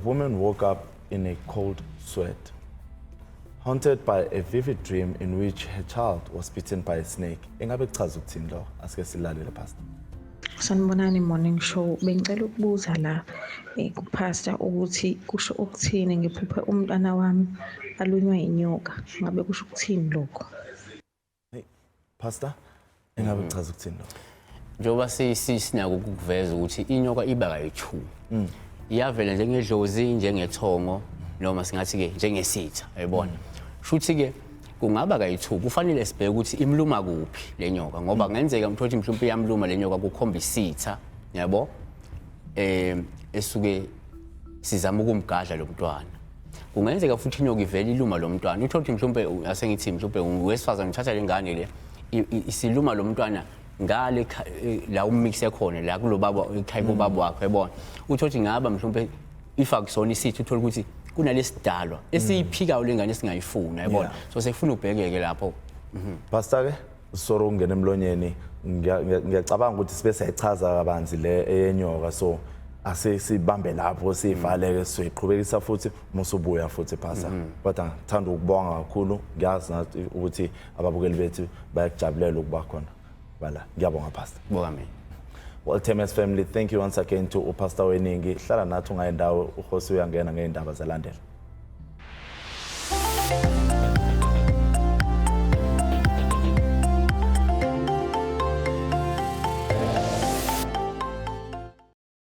woman woke up in a cold sweat, haunted by a vivid dream in which her child was bitten by a snake. Engabe kuchaza ukuthini lo? Asike silalele pastor. Sanibonani morning show. Bengicela ukubuza la kupastor ukuthi kusho ukuthini ngiphuphe umntwana wami alunywa inyoka. Ngabe kusho ukuthini lokho? Hey, pastor, engabe kuchaza ukuthini lo? Njoba sinako ukuveza ukuthi inyoka iba kayi-2. Iyavela njengedlozi, njengethongo noma singathi ke njengesitha, uyabona. Shuthi ke kungaba kayi-2 kufanele sibheke ukuthi imluma kuphi lenyoka ngoba ngenzeka mthothi mhlawumbe iyamluma lenyoka kukhomba isitha, yabo? Esuke sizama ukumgadla lo mntwana. Kungenzeka futhi inyoka ivele iluma lo mntwana. Uthothi mhlawumbe asengithi mhlawumbe ungowesifazane uthatha lengane le isiluma lo mntwana ngale la ummix yakhona la kulo baba ekhaya bobaba wakhe yabona uthothi ngaba mhlawumbe ifa kusona isithi uthola ukuthi kunalesidalwa esiyiphikayo lengane esingayifuna yabona so sekufuna ubhekeke lapho. Pastor ke soro ungena emlonyeni ngiyacabanga ukuthi sibe siyachaza kabanzi le eyenyoka so asesibambe lapho sivaleke siqhubekisa futhi musubuya futhi pastor kodwa ngithanda ukubonga kakhulu ngiyazi ukuthi ababukeli bethu bayakujabulela ukuba khona bala ngiyabonga pastor. Bonga mina. Well, TMS family, thank you once again to Pastor Weningi. Hlala nathi ungayindawo uhosi uyangena ngeindaba zalandela.